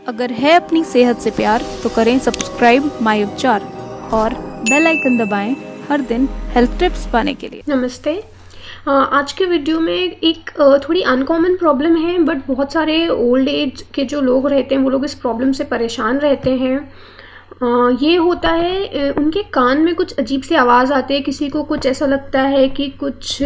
अगर है अपनी सेहत से प्यार तो करें सब्सक्राइब माय उपचार और बेल आइकन दबाएं हर दिन हेल्थ टिप्स पाने के लिए। नमस्ते। आज के वीडियो में एक थोड़ी अनकॉमन प्रॉब्लम है, बट बहुत सारे ओल्ड एज के जो लोग रहते हैं वो लोग इस प्रॉब्लम से परेशान रहते हैं। ये होता है उनके कान में कुछ अजीब सी आवाज़ आती है। किसी को कुछ ऐसा लगता है कि कुछ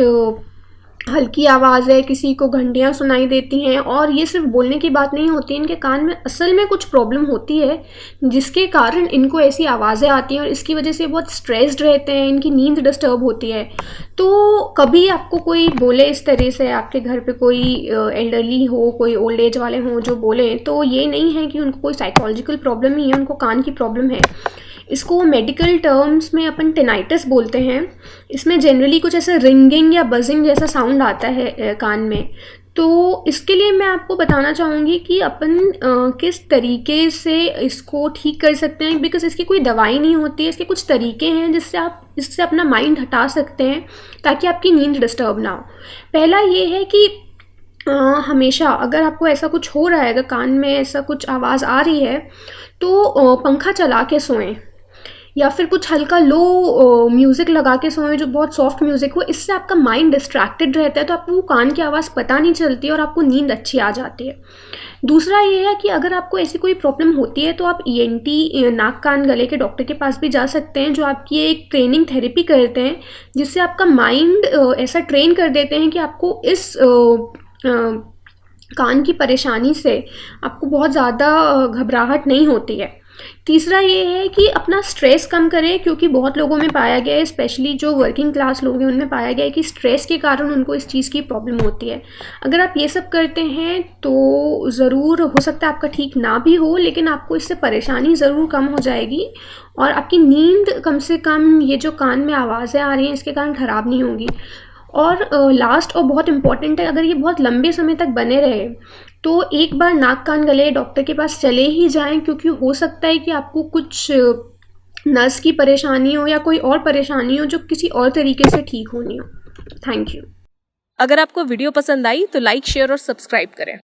हल्की आवाज़ है, किसी को घंटियाँ सुनाई देती हैं। और ये सिर्फ बोलने की बात नहीं होती, इनके कान में असल में कुछ प्रॉब्लम होती है जिसके कारण इनको ऐसी आवाज़ें आती हैं और इसकी वजह से बहुत स्ट्रेस्ड रहते हैं, इनकी नींद डिस्टर्ब होती है। तो कभी आपको कोई बोले इस तरह से, आपके घर पे कोई एल्डरली हो, कोई ओल्ड एज वाले हों जो बोलें, तो ये नहीं है कि उनको कोई साइकोलॉजिकल प्रॉब्लम ही है, उनको कान की प्रॉब्लम है। इसको मेडिकल टर्म्स में अपन टिनाइटिस बोलते हैं। इसमें जनरली कुछ ऐसा रिंगिंग या बजिंग जैसा साउंड आता है कान में। तो इसके लिए मैं आपको बताना चाहूँगी कि अपन किस तरीके से इसको ठीक कर सकते हैं, बिकॉज इसकी कोई दवाई नहीं होती है। इसके कुछ तरीके हैं जिससे आप इससे अपना माइंड हटा सकते हैं ताकि आपकी नींद डिस्टर्ब ना हो। पहला ये है कि हमेशा अगर आपको ऐसा कुछ हो रहा है, अगर कान में ऐसा कुछ आवाज़ आ रही है, तो पंखा चला के सोएं या फिर कुछ हल्का लो म्यूज़िक लगा के सोएं जो बहुत सॉफ्ट म्यूज़िक हो। इससे आपका माइंड डिस्ट्रैक्टेड रहता है, तो आपको वो कान की आवाज़ पता नहीं चलती और आपको नींद अच्छी आ जाती है। दूसरा ये है कि अगर आपको ऐसी कोई प्रॉब्लम होती है तो आप ENT नाक कान गले के डॉक्टर के पास भी जा सकते हैं, जो आपकी एक ट्रेनिंग थेरेपी करते हैं, जिससे आपका माइंड ऐसा ट्रेन कर देते हैं कि आपको इस कान की परेशानी से आपको बहुत ज़्यादा घबराहट नहीं होती है। तीसरा ये है कि अपना स्ट्रेस कम करें, क्योंकि बहुत लोगों में पाया गया है, स्पेशली जो वर्किंग क्लास लोग हैं उनमें पाया गया है कि स्ट्रेस के कारण उनको इस चीज़ की प्रॉब्लम होती है। अगर आप ये सब करते हैं तो ज़रूर हो सकता है आपका ठीक ना भी हो, लेकिन आपको इससे परेशानी ज़रूर कम हो जाएगी और आपकी नींद कम से कम ये जो कान में आवाज़ें आ रही हैं इसके कारण ख़राब नहीं होगी। और लास्ट और बहुत इम्पॉर्टेंट है, अगर ये बहुत लंबे समय तक बने रहे तो एक बार नाक कान गले डॉक्टर के पास चले ही जाएं, क्योंकि हो सकता है कि आपको कुछ नस की परेशानी हो या कोई और परेशानी हो जो किसी और तरीके से ठीक होनी हो। Thank you. अगर आपको वीडियो पसंद आई तो लाइक, शेयर और सब्सक्राइब करें।